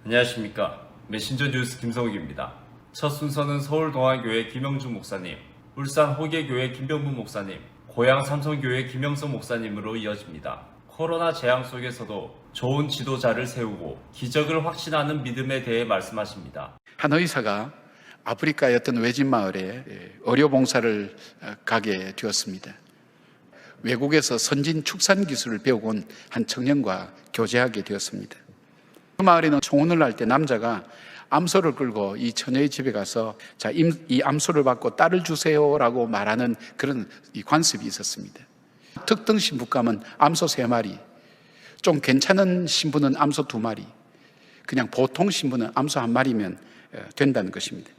안녕하십니까. 메신저 뉴스 김성욱입니다. 첫 순서는 서울동안교회 김영주 목사님, 울산 호계교회 김병문 목사님, 고양 삼성교회 김영선 목사님으로 이어집니다. 코로나 재앙 속에서도 좋은 지도자를 세우고 기적을 확신하는 믿음에 대해 말씀하십니다. 한 의사가 아프리카의 어떤 외진 마을에 의료봉사를 가게 되었습니다. 외국에서 선진 축산 기술을 배우고 온 한 청년과 교제하게 되었습니다. 그 마을에는 청혼을 할 때 남자가 암소를 끌고 이 처녀의 집에 가서 자, 이 암소를 받고 딸을 주세요라고 말하는 그런 이 관습이 있었습니다. 특등 신부감은 암소 3마리, 좀 괜찮은 신부는 암소 2마리, 그냥 보통 신부는 암소 1마리면 된다는 것입니다.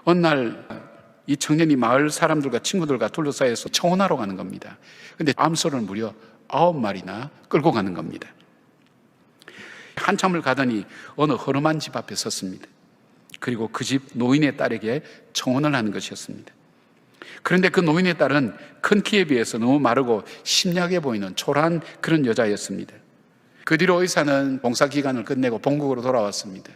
어느 날 이 청년이 마을 사람들과 친구들과 둘러싸여서 청혼하러 가는 겁니다. 근데 암소를 무려 9마리나 끌고 가는 겁니다. 한참을 가더니 어느 허름한 집 앞에 섰습니다. 그리고 그 집 노인의 딸에게 청혼을 하는 것이었습니다. 그런데 그 노인의 딸은 큰 키에 비해서 너무 마르고 심약해 보이는 초라한 그런 여자였습니다. 그 뒤로 의사는 봉사기간을 끝내고 본국으로 돌아왔습니다.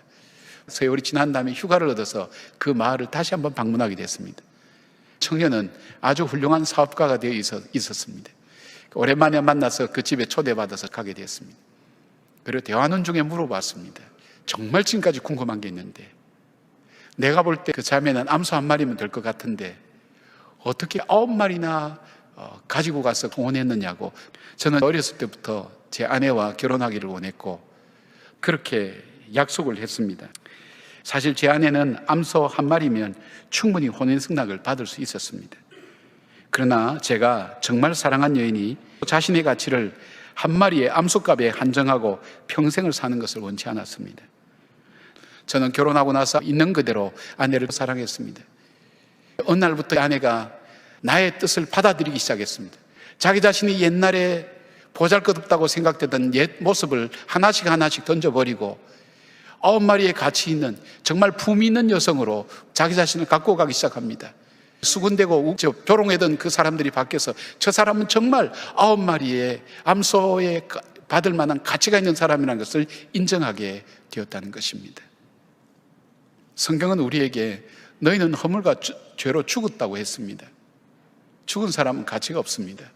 세월이 지난 다음에 휴가를 얻어서 그 마을을 다시 한번 방문하게 됐습니다. 청년은 아주 훌륭한 사업가가 되어 있었습니다. 오랜만에 만나서 그 집에 초대받아서 가게 되었습니다. 그리고 대화하는 중에 물어봤습니다. 정말 지금까지 궁금한 게 있는데, 내가 볼 때 그 자매는 암소 1마리면 될 것 같은데 어떻게 9마리나 가지고 가서 공헌했느냐고. 저는 어렸을 때부터 제 아내와 결혼하기를 원했고 그렇게 약속을 했습니다. 사실 제 아내는 암소 1마리면 충분히 혼인승낙을 받을 수 있었습니다. 그러나 제가 정말 사랑한 여인이 자신의 가치를 1마리의 암소값에 한정하고 평생을 사는 것을 원치 않았습니다. 저는 결혼하고 나서 있는 그대로 아내를 사랑했습니다. 어느 날부터 아내가 나의 뜻을 받아들이기 시작했습니다. 자기 자신이 옛날에 보잘것없다고 생각되던 옛 모습을 하나씩 던져버리고 9마리의 가치 있는 정말 품위 있는 여성으로 자기 자신을 갖고 가기 시작합니다. 수군대고 조롱하던 그 사람들이 바뀌어서 저 사람은 정말 9마리의 암소에 받을 만한 가치가 있는 사람이라는 것을 인정하게 되었다는 것입니다. 성경은 우리에게 너희는 허물과 죄로 죽었다고 했습니다. 죽은 사람은 가치가 없습니다.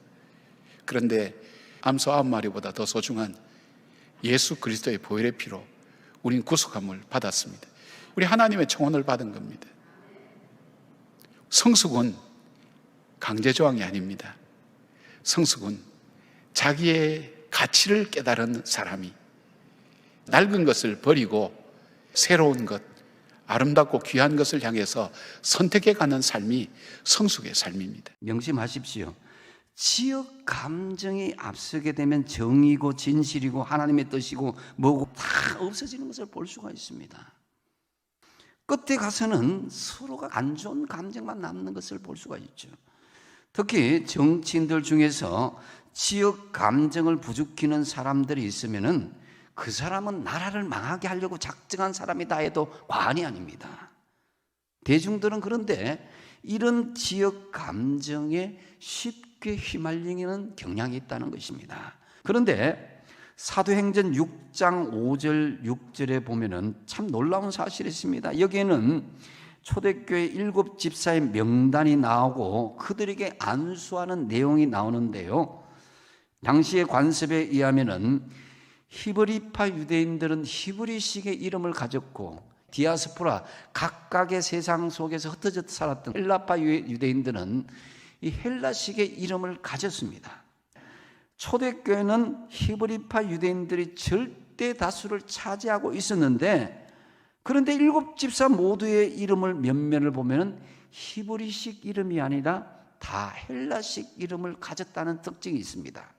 그런데 암소 9마리보다 더 소중한 예수 그리스도의 보혈의 피로 우리는 구속함을 받았습니다. 우리 하나님의 청혼을 받은 겁니다. 성숙은 강제조항이 아닙니다. 성숙은 자기의 가치를 깨달은 사람이 낡은 것을 버리고 새로운 것, 아름답고 귀한 것을 향해서 선택해가는 삶이 성숙의 삶입니다. 명심하십시오. 지역 감정이 앞서게 되면 정의고 진실이고 하나님의 뜻이고 뭐고 다 없어지는 것을 볼 수가 있습니다. 끝에 가서는 서로가 안 좋은 감정만 남는 것을 볼 수가 있죠. 특히 정치인들 중에서 지역 감정을 부추기는 사람들이 있으면은 그 사람은 나라를 망하게 하려고 작정한 사람이다 해도 과언이 아닙니다. 대중들은 그런데 이런 지역 감정에 쉽게 휘말리는 경향이 있다는 것입니다. 그런데 사도행전 6장 5절 6절에 보면은 참 놀라운 사실이 있습니다. 여기에는 초대교회 7 집사의 명단이 나오고 그들에게 안수하는 내용이 나오는데요. 당시의 관습에 의하면은 히브리파 유대인들은 히브리식의 이름을 가졌고 디아스포라 각각의 세상 속에서 흩어져 살았던 헬라파 유대인들은 이 헬라식의 이름을 가졌습니다. 초대교회는 히브리파 유대인들이 절대 다수를 차지하고 있었는데, 그런데 7 집사 모두의 이름을 면면을 보면 히브리식 이름이 아니라 다 헬라식 이름을 가졌다는 특징이 있습니다.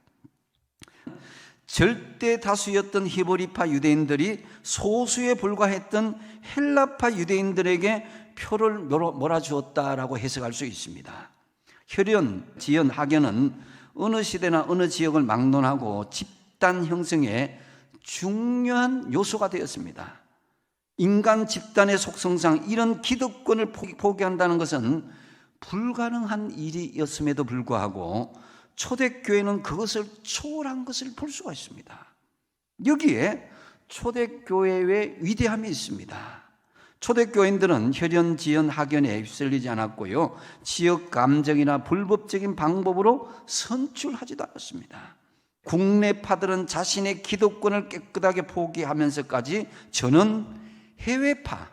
절대 다수였던 히브리파 유대인들이 소수에 불과했던 헬라파 유대인들에게 표를 몰아주었다라고 해석할 수 있습니다. 혈연, 지연, 학연은 어느 시대나 어느 지역을 막론하고 집단 형성에 중요한 요소가 되었습니다. 인간 집단의 속성상 이런 기득권을 포기한다는 것은 불가능한 일이었음에도 불구하고 초대교회는 그것을 초월한 것을 볼 수가 있습니다. 여기에 초대교회의 위대함이 있습니다. 초대교인들은 혈연, 지연, 학연에 휩쓸리지 않았고요, 지역 감정이나 불법적인 방법으로 선출하지도 않았습니다. 국내파들은 자신의 기독권을 깨끗하게 포기하면서까지 저는 해외파,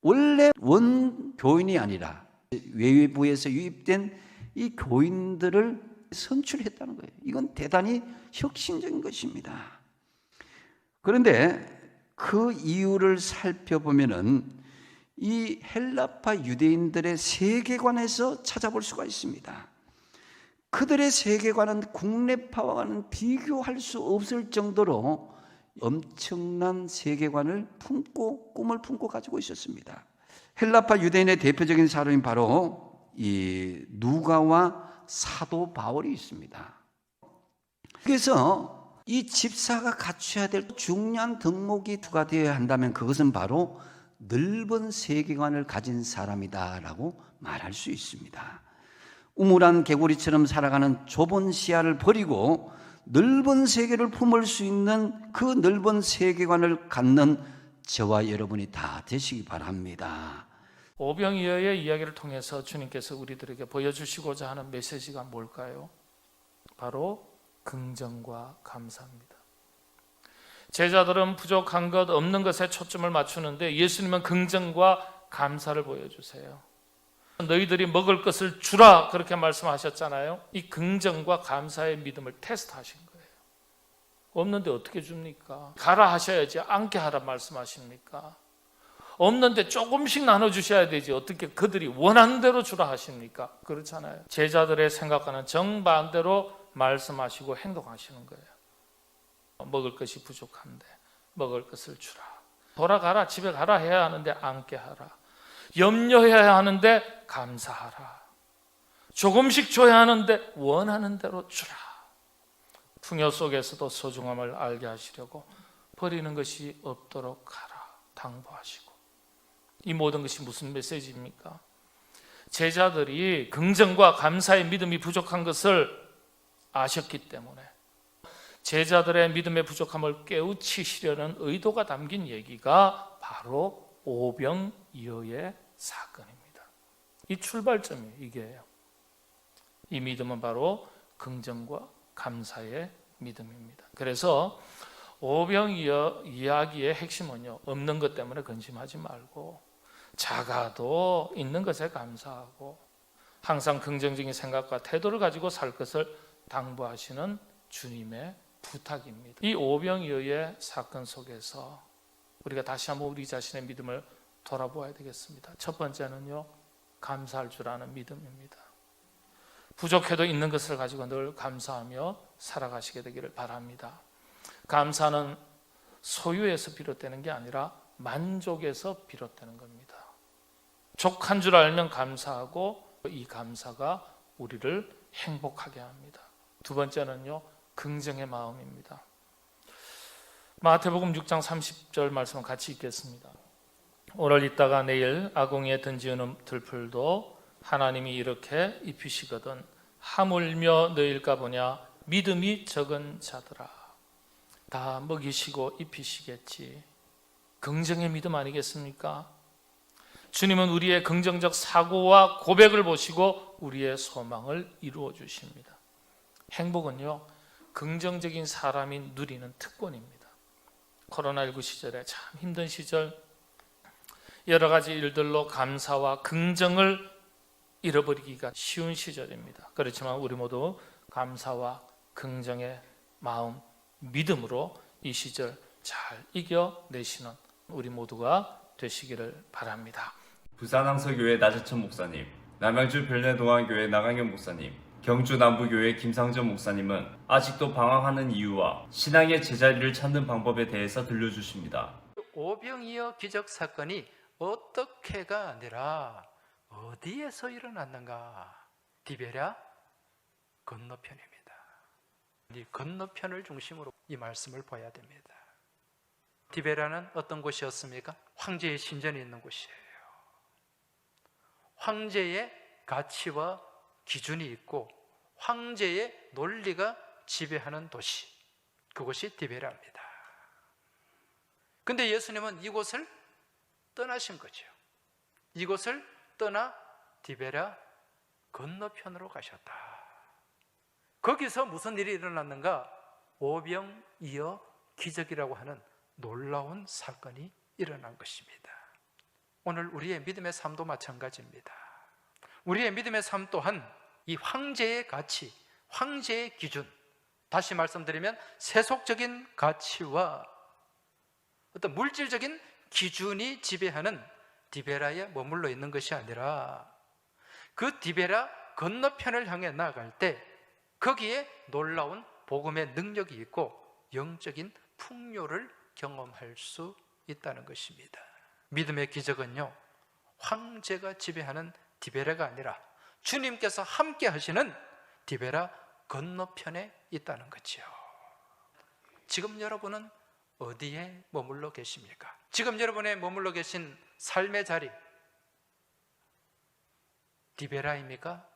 원래 원교인이 아니라 외부에서 유입된 이 교인들을 선출했다는 거예요. 이건 대단히 혁신적인 것입니다. 그런데 그 이유를 살펴보면은 이 헬라파 유대인들의 세계관에서 찾아볼 수가 있습니다. 그들의 세계관은 국내파와는 비교할 수 없을 정도로 엄청난 세계관을 품고 꿈을 품고 가지고 있었습니다. 헬라파 유대인의 대표적인 사람이 바로 이 누가와 사도 바울이 있습니다. 그래서 이 집사가 갖춰야 될 중요한 덕목이 두가 되어야 한다면 그것은 바로 넓은 세계관을 가진 사람이다라고 말할 수 있습니다. 우물안 개구리처럼 살아가는 좁은 시야를 버리고 넓은 세계를 품을 수 있는 그 넓은 세계관을 갖는 저와 여러분이 다 되시기 바랍니다. 오병이어의 이야기를 통해서 주님께서 우리들에게 보여주시고자 하는 메시지가 뭘까요? 바로 긍정과 감사입니다. 제자들은 부족한 것, 없는 것에 초점을 맞추는데 예수님은 긍정과 감사를 보여주세요. 너희들이 먹을 것을 주라 그렇게 말씀하셨잖아요. 이 긍정과 감사의 믿음을 테스트하신 거예요. 없는데 어떻게 줍니까? 가라 하셔야지 않게 하라 말씀하십니까? 없는데 조금씩 나눠주셔야 되지 어떻게 그들이 원하는 대로 주라 하십니까? 그렇잖아요. 제자들의 생각과는 정반대로 말씀하시고 행동하시는 거예요. 먹을 것이 부족한데 먹을 것을 주라. 돌아가라, 집에 가라 해야 하는데 앉게 하라. 염려해야 하는데 감사하라. 조금씩 줘야 하는데 원하는 대로 주라. 풍요 속에서도 소중함을 알게 하시려고 버리는 것이 없도록 하라 당부하시고. 이 모든 것이 무슨 메시지입니까? 제자들이 긍정과 감사의 믿음이 부족한 것을 아셨기 때문에 제자들의 믿음의 부족함을 깨우치시려는 의도가 담긴 얘기가 바로 오병이어의 사건입니다. 이 출발점이 이게예요. 이 믿음은 바로 긍정과 감사의 믿음입니다. 그래서 오병이어 이야기의 핵심은요, 없는 것 때문에 근심하지 말고 작아도 있는 것에 감사하고 항상 긍정적인 생각과 태도를 가지고 살 것을 당부하시는 주님의 부탁입니다. 이 오병이어의 사건 속에서 우리가 다시 한번 우리 자신의 믿음을 돌아보아야 되겠습니다. 첫 번째는요, 감사할 줄 아는 믿음입니다. 부족해도 있는 것을 가지고 늘 감사하며 살아가시게 되기를 바랍니다. 감사는 소유에서 비롯되는 게 아니라 만족에서 비롯되는 겁니다. 족한 줄 알면 감사하고 이 감사가 우리를 행복하게 합니다. 두 번째는요, 긍정의 마음입니다. 마태복음 6장 30절 말씀을 같이 읽겠습니다. 오늘 있다가 내일 아궁이에 던지는 들풀도 하나님이 이렇게 입히시거든 하물며 너희일까 보냐 믿음이 적은 자들아. 다 먹이시고 입히시겠지. 긍정의 믿음 아니겠습니까? 주님은 우리의 긍정적 사고와 고백을 보시고 우리의 소망을 이루어 주십니다. 행복은요, 긍정적인 사람이 누리는 특권입니다. 코로나19 시절에 참 힘든 시절, 여러 가지 일들로 감사와 긍정을 잃어버리기가 쉬운 시절입니다. 그렇지만 우리 모두 감사와 긍정의 마음, 믿음으로 이 시절 잘 이겨내시는 우리 모두가 되시기를 바랍니다. 부산 항서교회 나재천 목사님, 남양주 별내동안교회 나강현 목사님, 경주 남부교회 김상전 목사님은 아직도 방황하는 이유와 신앙의 제자리를 찾는 방법에 대해서 들려주십니다. 오병이어 기적 사건이 어떻게가 아니라 어디에서 일어났는가? 디베랴 건너편입니다. 이 건너편을 중심으로 이 말씀을 봐야 됩니다. 디베랴는 어떤 곳이었습니까? 황제의 신전이 있는 곳이에요. 황제의 가치와 기준이 있고 황제의 논리가 지배하는 도시, 그곳이 디베랴입니다. 근데 예수님은 이곳을 떠나신 거죠. 이곳을 떠나 디베랴 건너편으로 가셨다. 거기서 무슨 일이 일어났는가? 오병이어 기적이라고 하는 놀라운 사건이 일어난 것입니다. 오늘 우리의 믿음의 삶도 마찬가지입니다. 우리의 믿음의 삶 또한 이 황제의 가치, 황제의 기준, 다시 말씀드리면 세속적인 가치와 어떤 물질적인 기준이 지배하는 디베라에 머물러 있는 것이 아니라 그 디베라 건너편을 향해 나아갈 때 거기에 놀라운 복음의 능력이 있고 영적인 풍요를 경험할 수 있다는 것입니다. 믿음의 기적은요, 황제가 지배하는 디베라가 아니라 주님께서 함께 하시는 디베라 건너편에 있다는 거지요. 지금 여러분은 어디에 머물러 계십니까? 지금 여러분의 머물러 계신 삶의 자리, 디베라입니까?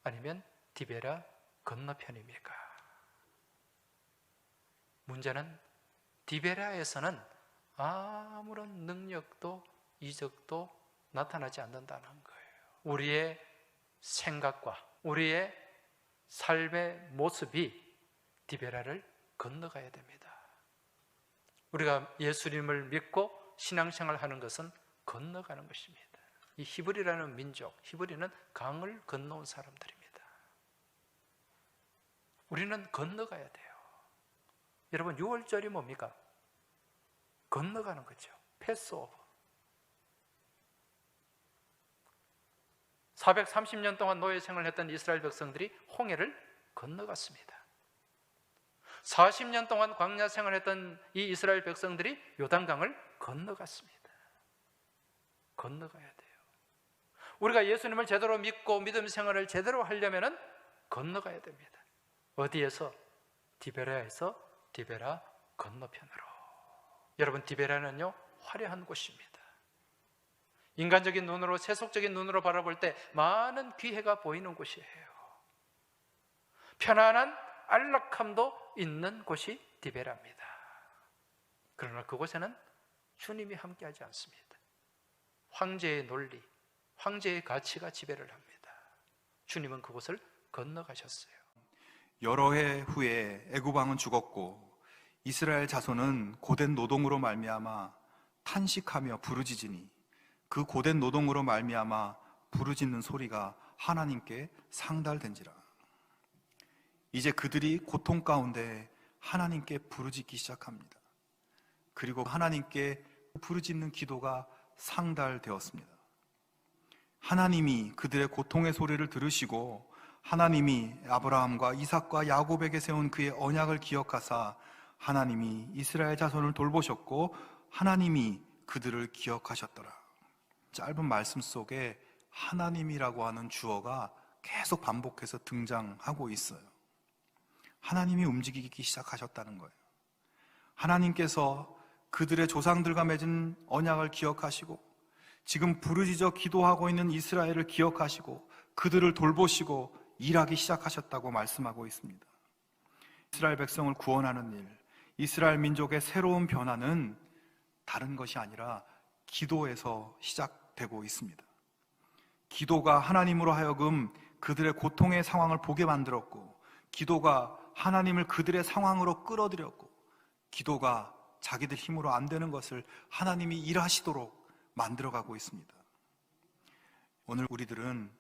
아니면 디베라 건너편입니까? 문제는 디베라에서는 아무런 능력도 이적도 나타나지 않는다는 거예요. 우리의 생각과 우리의 삶의 모습이 디베라를 건너가야 됩니다. 우리가 예수님을 믿고 신앙생활을 하는 것은 건너가는 것입니다. 이 히브리라는 민족, 히브리는 강을 건너온 사람들입니다. 우리는 건너가야 돼요. 여러분, 6월절이 뭡니까? 건너가는 거죠. 패스오버. 430년 동안 노예 생활을 했던 이스라엘 백성들이 홍해를 건너갔습니다. 40년 동안 광야 생활을 했던 이 이스라엘 백성들이 요단강을 건너갔습니다. 건너가야 돼요. 우리가 예수님을 제대로 믿고 믿음 생활을 제대로 하려면 건너가야 됩니다. 어디에서? 디베라에서 디베라 건너편으로. 여러분, 디베라는요, 화려한 곳입니다. 인간적인 눈으로, 세속적인 눈으로 바라볼 때 많은 기회가 보이는 곳이에요. 편안한 안락함도 있는 곳이 디베라입니다. 그러나 그곳에는 주님이 함께하지 않습니다. 황제의 논리, 황제의 가치가 지배를 합니다. 주님은 그곳을 건너가셨어요. 여러 해 후에 애굽 왕은 죽었고 이스라엘 자손은 고된 노동으로 말미암아 탄식하며 부르짖으니 그 고된 노동으로 말미암아 부르짖는 소리가 하나님께 상달된지라. 이제 그들이 고통 가운데 하나님께 부르짖기 시작합니다. 그리고 하나님께 부르짖는 기도가 상달되었습니다. 하나님이 그들의 고통의 소리를 들으시고 하나님이 아브라함과 이삭과 야곱에게 세운 그의 언약을 기억하사 하나님이 이스라엘 자손을 돌보셨고 하나님이 그들을 기억하셨더라. 짧은 말씀 속에 하나님이라고 하는 주어가 계속 반복해서 등장하고 있어요. 하나님이 움직이기 시작하셨다는 거예요. 하나님께서 그들의 조상들과 맺은 언약을 기억하시고 지금 부르짖어 기도하고 있는 이스라엘을 기억하시고 그들을 돌보시고 일하기 시작하셨다고 말씀하고 있습니다. 이스라엘 백성을 구원하는 일, 이스라엘 민족의 새로운 변화는 다른 것이 아니라 기도에서 시작되고 있습니다. 기도가 하나님으로 하여금 그들의 고통의 상황을 보게 만들었고, 기도가 하나님을 그들의 상황으로 끌어들였고, 기도가 자기들 힘으로 안 되는 것을 하나님이 일하시도록 만들어가고 있습니다. 오늘 우리들은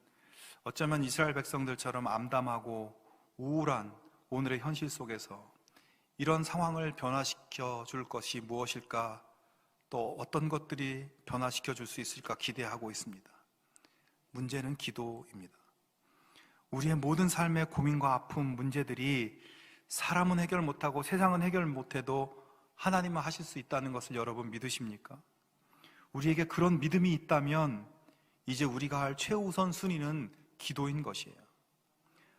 어쩌면 이스라엘 백성들처럼 암담하고 우울한 오늘의 현실 속에서 이런 상황을 변화시켜 줄 것이 무엇일까, 또 어떤 것들이 변화시켜 줄 수 있을까 기대하고 있습니다. 문제는 기도입니다. 우리의 모든 삶의 고민과 아픔, 문제들이 사람은 해결 못하고 세상은 해결 못해도 하나님은 하실 수 있다는 것을 여러분 믿으십니까? 우리에게 그런 믿음이 있다면 이제 우리가 할 최우선 순위는 기도인 것이에요.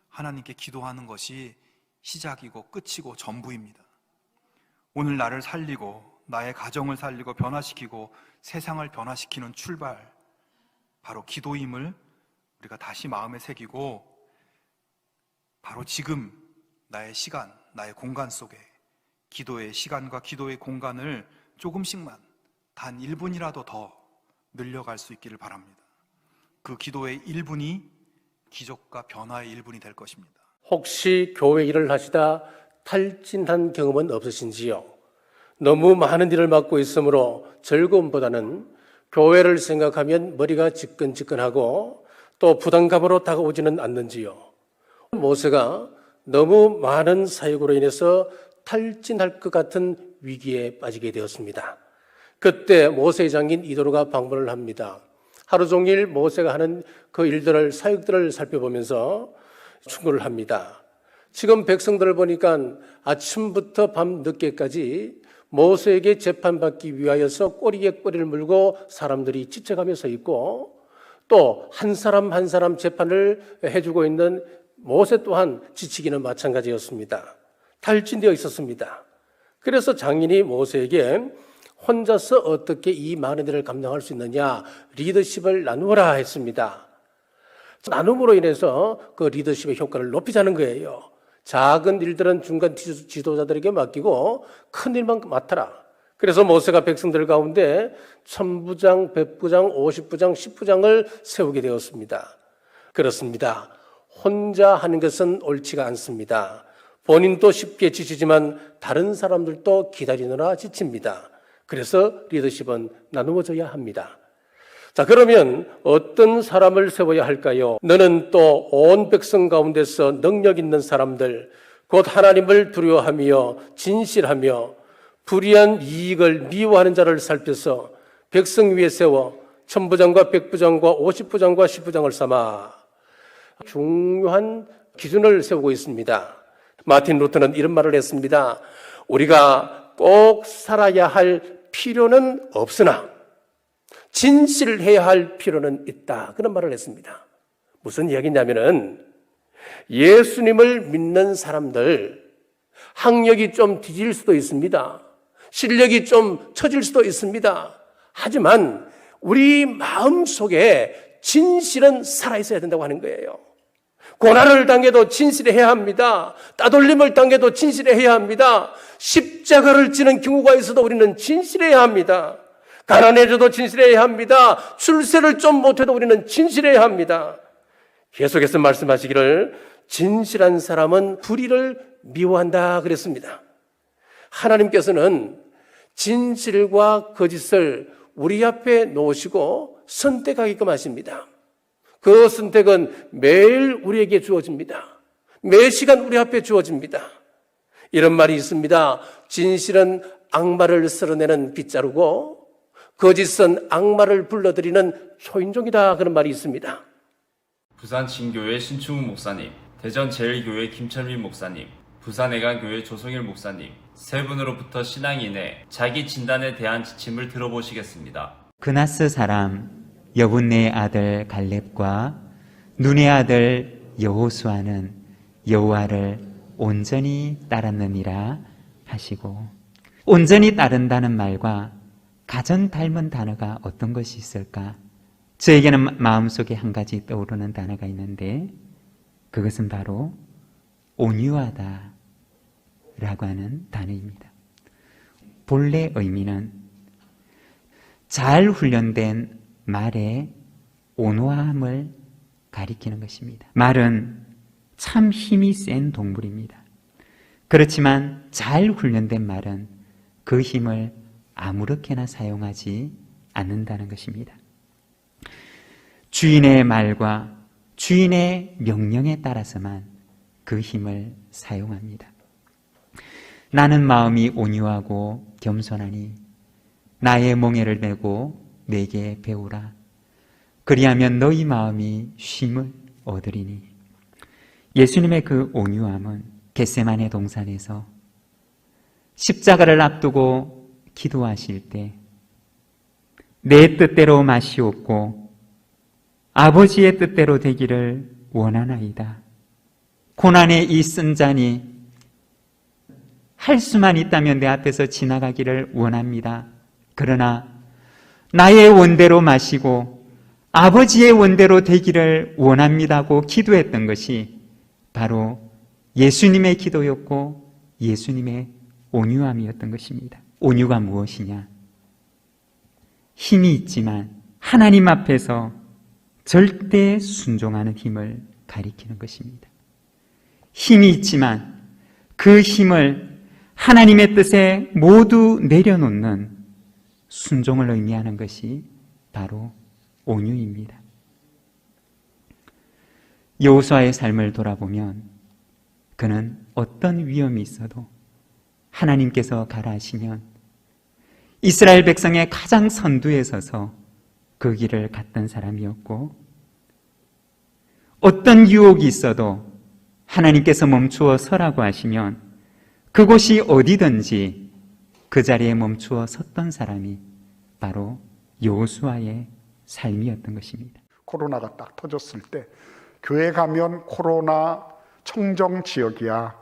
하나님께 기도하는 것이 시작이고 끝이고 전부입니다. 오늘 나를 살리고 나의 가정을 살리고 변화시키고 세상을 변화시키는 출발, 바로 기도임을 우리가 다시 마음에 새기고 바로 지금 나의 시간, 나의 공간 속에 기도의 시간과 기도의 공간을 조금씩만 단 1분이라도 더 늘려갈 수 있기를 바랍니다. 그 기도의 1분이 기적과 변화의 1분이 될 것입니다. 혹시 교회 일을 하시다 탈진한 경험은 없으신지요? 너무 많은 일을 맡고 있으므로 즐거움보다는 교회를 생각하면 머리가 지끈지끈하고 또 부담감으로 다가오지는 않는지요? 모세가 너무 많은 사역으로 인해서 탈진할 것 같은 위기에 빠지게 되었습니다. 그때 모세의 장인 이도로가 방문을 합니다. 하루 종일 모세가 하는 그 일들을, 사역들을 살펴보면서 충고를 합니다. 지금 백성들을 보니까 아침부터 밤 늦게까지 모세에게 재판받기 위하여서 꼬리에 꼬리를 물고 사람들이 지쳐가며 서 있고, 또 한 사람 한 사람 재판을 해주고 있는 모세 또한 지치기는 마찬가지였습니다. 탈진되어 있었습니다. 그래서 장인이 모세에게 혼자서 어떻게 이 많은 일을 감당할 수 있느냐, 리더십을 나누어라 했습니다. 나눔으로 인해서 그 리더십의 효과를 높이자는 거예요. 작은 일들은 중간 지도자들에게 맡기고 큰 일만 맡아라. 그래서 모세가 백성들 가운데 1000부장, 100부장, 50부장, 10부장을 세우게 되었습니다. 그렇습니다. 혼자 하는 것은 옳지가 않습니다. 본인도 쉽게 지치지만 다른 사람들도 기다리느라 지칩니다. 그래서 리더십은 나누어져야 합니다. 자, 그러면 어떤 사람을 세워야 할까요? 너는 또 온 백성 가운데서 능력 있는 사람들, 곧 하나님을 두려워하며 진실하며 불의한 이익을 미워하는 자를 살펴서 백성 위에 세워 1000부장과 100부장과 50부장과 10부장을 삼아 중요한 기준을 세우고 있습니다. 마틴 루터는 이런 말을 했습니다. 우리가 꼭 살아야 할 필요는 없으나 진실해야 할 필요는 있다. 그런 말을 했습니다. 무슨 이야기냐면은 예수님을 믿는 사람들 학력이 좀 뒤질 수도 있습니다. 실력이 좀 처질 수도 있습니다. 하지만 우리 마음속에 진실은 살아있어야 된다고 하는 거예요. 고난을 당해도 진실해야 합니다. 따돌림을 당해도 진실해야 합니다. 십자가를 지는 경우가 있어도 우리는 진실해야 합니다. 가난해져도 진실해야 합니다. 출세를 좀 못해도 우리는 진실해야 합니다. 계속해서 말씀하시기를 진실한 사람은 불의를 미워한다 그랬습니다. 하나님께서는 진실과 거짓을 우리 앞에 놓으시고 선택하게끔 하십니다. 그 선택은 매일 우리에게 주어집니다. 매 시간 우리 앞에 주어집니다. 이런 말이 있습니다. 진실은 악마를 쓸어내는 빗자루고 거짓은 악마를 불러들이는 초인종이다. 그런 말이 있습니다. 부산 진교회 신충훈 목사님, 대전 제일교회 김철민 목사님, 부산애간교회 조성일 목사님 세 분으로부터 신앙인의 자기 진단에 대한 지침을 들어보시겠습니다. 그나스 사람 여분네의 아들 갈렙과 눈의 아들 여호수아는 여호와를 온전히 따랐느니라 하시고, 온전히 따른다는 말과 가장 닮은 단어가 어떤 것이 있을까? 저에게는 마음속에 한 가지 떠오르는 단어가 있는데 그것은 바로 온유하다 라고 하는 단어입니다. 본래 의미는 잘 훈련된 말의 온화함을 가리키는 것입니다. 말은 참 힘이 센 동물입니다. 그렇지만 잘 훈련된 말은 그 힘을 아무렇게나 사용하지 않는다는 것입니다. 주인의 말과 주인의 명령에 따라서만 그 힘을 사용합니다. 나는 마음이 온유하고 겸손하니 나의 멍에를 메고 내게 배우라. 그리하면 너희 마음이 쉼을 얻으리니. 예수님의 그 온유함은 겟세마네 동산에서 십자가를 앞두고 기도하실 때 내 뜻대로 마시옵고 아버지의 뜻대로 되기를 원하나이다. 고난의 이 쓴 잔이 할 수만 있다면 내 앞에서 지나가기를 원합니다. 그러나 나의 원대로 마시고 아버지의 원대로 되기를 원합니다고 기도했던 것이 바로 예수님의 기도였고 예수님의 온유함이었던 것입니다. 온유가 무엇이냐? 힘이 있지만 하나님 앞에서 절대 순종하는 힘을 가리키는 것입니다. 힘이 있지만 그 힘을 하나님의 뜻에 모두 내려놓는 순종을 의미하는 것이 바로 온유입니다. 여호수아의 삶을 돌아보면 그는 어떤 위험이 있어도 하나님께서 가라 하시면 이스라엘 백성의 가장 선두에 서서 그 길을 갔던 사람이었고, 어떤 유혹이 있어도 하나님께서 멈추어 서라고 하시면 그곳이 어디든지 그 자리에 멈추어 섰던 사람이 바로 여호수아의 삶이었던 것입니다. 코로나가 딱 터졌을 때 교회 가면 코로나 청정 지역이야.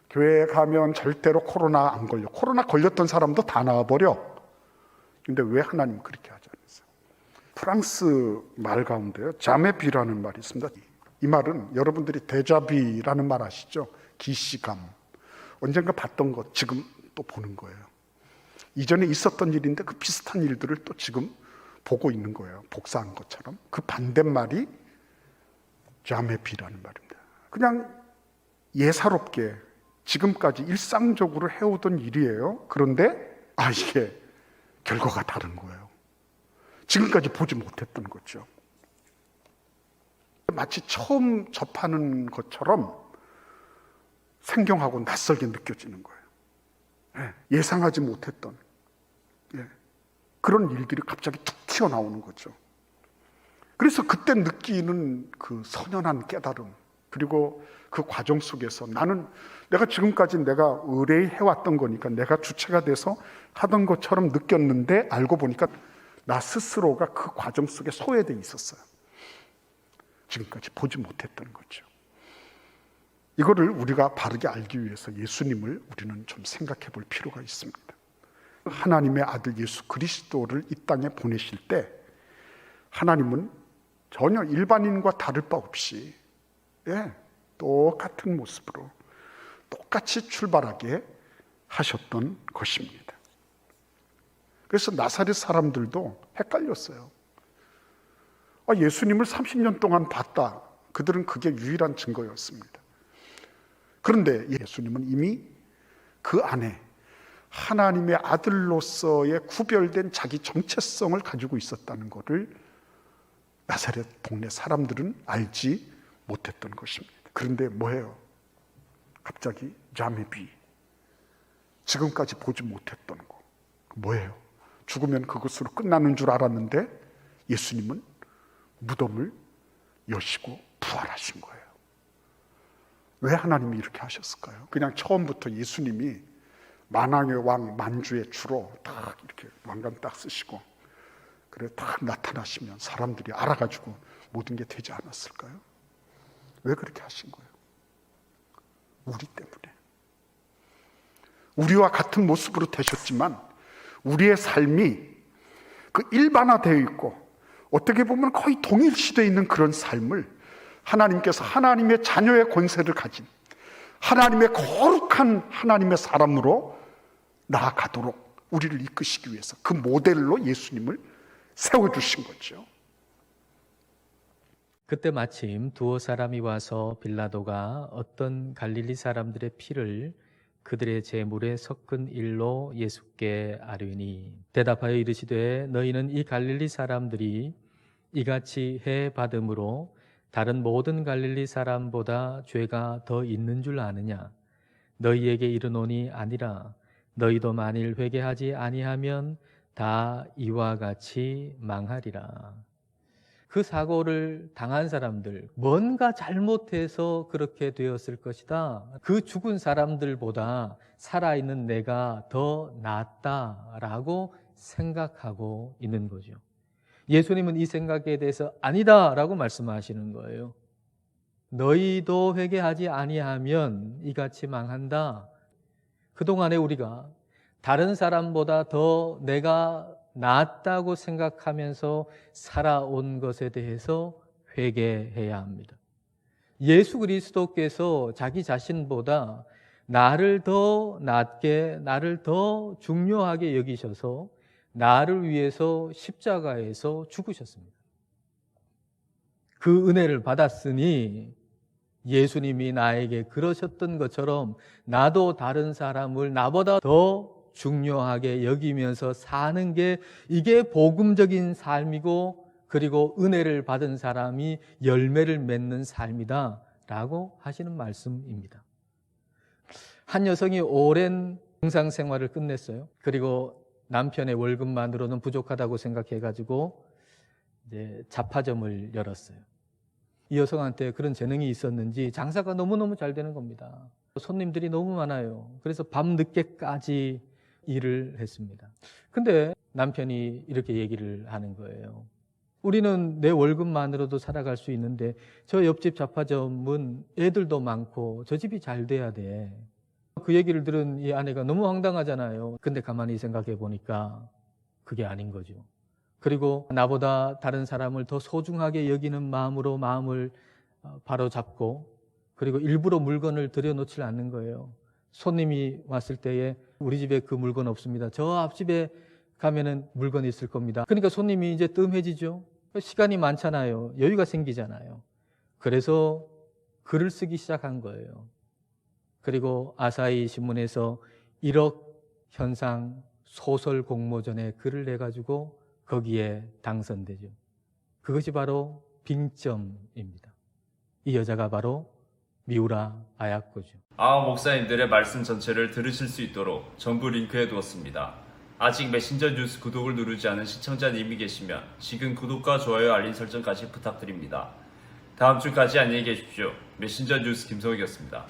교회 가면 절대로 코로나 안 걸려. 코로나 걸렸던 사람도 다 나와버려. 근데 왜 하나님 그렇게 하지 않았어요? 프랑스 말 가운데요, 자메비라는 말이 있습니다. 이 말은 여러분들이 데자비라는 말 아시죠? 기시감. 언젠가 봤던 것 지금 또 보는 거예요. 이전에 있었던 일인데 그 비슷한 일들을 또 지금 보고 있는 거예요. 복사한 것처럼. 그 반대말이 자메비라는 말입니다. 그냥 예사롭게 지금까지 일상적으로 해오던 일이에요. 그런데 이게 결과가 다른 거예요. 지금까지 보지 못했던 거죠. 마치 처음 접하는 것처럼 생경하고 낯설게 느껴지는 거예요. 예상하지 못했던 그런 일들이 갑자기 툭 튀어나오는 거죠. 그래서 그때 느끼는 그 선연한 깨달음, 그리고 그 과정 속에서 내가 지금까지 내가 의뢰히 해왔던 거니까 내가 주체가 돼서 하던 것처럼 느꼈는데 알고 보니까 나 스스로가 그 과정 속에 소외되어 있었어요. 지금까지 보지 못했던 거죠. 이거를 우리가 바르게 알기 위해서 예수님을 우리는 좀 생각해 볼 필요가 있습니다. 하나님의 아들 예수 그리스도를 이 땅에 보내실 때 하나님은 전혀 일반인과 다를 바 없이 똑같은 모습으로 똑같이 출발하게 하셨던 것입니다. 그래서 나사렛 사람들도 헷갈렸어요. 예수님을 30년 동안 봤다. 그들은 그게 유일한 증거였습니다. 그런데 예수님은 이미 그 안에 하나님의 아들로서의 구별된 자기 정체성을 가지고 있었다는 것을 나사렛 동네 사람들은 알지 못했던 것입니다. 그런데 뭐예요? 갑자기 자메비, 지금까지 보지 못했던 거 뭐예요? 죽으면 그것으로 끝나는 줄 알았는데 예수님은 무덤을 여시고 부활하신 거예요. 왜 하나님이 이렇게 하셨을까요? 그냥 처음부터 예수님이 만왕의 왕 만주의 주로 딱 이렇게 왕관 딱 쓰시고 그래 딱 나타나시면 사람들이 알아가지고 모든 게 되지 않았을까요? 왜 그렇게 하신 거예요? 우리 때문에. 우리와 같은 모습으로 되셨지만 우리의 삶이 그 일반화되어 있고 어떻게 보면 거의 동일시되어 있는 그런 삶을 하나님께서 하나님의 자녀의 권세를 가진 하나님의 거룩한 하나님의 사람으로 나아가도록 우리를 이끄시기 위해서 그 모델로 예수님을 세워주신 거죠. 그때 마침 두어 사람이 와서 빌라도가 어떤 갈릴리 사람들의 피를 그들의 제물에 섞은 일로 예수께 아뢰니 대답하여 이르시되 너희는 이 갈릴리 사람들이 이같이 해 받음으로 다른 모든 갈릴리 사람보다 죄가 더 있는 줄 아느냐? 너희에게 이르노니 아니라 너희도 만일 회개하지 아니하면 다 이와 같이 망하리라. 그 사고를 당한 사람들, 뭔가 잘못해서 그렇게 되었을 것이다. 그 죽은 사람들보다 살아있는 내가 더 낫다라고 생각하고 있는 거죠. 예수님은 이 생각에 대해서 아니다라고 말씀하시는 거예요. 너희도 회개하지 아니하면 이같이 망한다. 그동안에 우리가 다른 사람보다 더 내가 낫다고 생각하면서 살아온 것에 대해서 회개해야 합니다. 예수 그리스도께서 자기 자신보다 나를 더 낮게, 나를 더 중요하게 여기셔서 나를 위해서 십자가에서 죽으셨습니다. 그 은혜를 받았으니 예수님이 나에게 그러셨던 것처럼 나도 다른 사람을 나보다 더 중요하게 여기면서 사는 게 이게 복음적인 삶이고 그리고 은혜를 받은 사람이 열매를 맺는 삶이다 라고 하시는 말씀입니다. 한 여성이 오랜 병상생활을 끝냈어요. 그리고 남편의 월급만으로는 부족하다고 생각해가지고 이제 잡화점을 열었어요. 이 여성한테 그런 재능이 있었는지 장사가 너무너무 잘 되는 겁니다. 손님들이 너무 많아요. 그래서 밤늦게까지 일을 했습니다. 근데 남편이 이렇게 얘기를 하는 거예요. 우리는 내 월급만으로도 살아갈 수 있는데 저 옆집 잡화점은 애들도 많고 저 집이 잘 돼야 돼. 그 얘기를 들은 이 아내가 너무 황당하잖아요. 근데 가만히 생각해 보니까 그게 아닌 거죠. 그리고 나보다 다른 사람을 더 소중하게 여기는 마음으로 마음을 바로잡고 그리고 일부러 물건을 들여놓지 않는 거예요. 손님이 왔을 때에 우리 집에 그 물건 없습니다. 저 앞집에 가면은 물건이 있을 겁니다. 그러니까 손님이 이제 뜸해지죠. 시간이 많잖아요. 여유가 생기잖아요. 그래서 글을 쓰기 시작한 거예요. 그리고 아사히 신문에서 1억 현상 소설 공모전에 글을 내가지고 거기에 당선되죠. 그것이 바로 빙점입니다. 이 여자가 바로 미우라 아야코죠. 목사님들의 말씀 전체를 들으실 수 있도록 전부 링크해 두었습니다. 아직 메신저 뉴스 구독을 누르지 않은 시청자님이 계시면 지금 구독과 좋아요 알림 설정까지 부탁드립니다. 다음 주까지 안녕히 계십시오. 메신저 뉴스 김성욱이었습니다.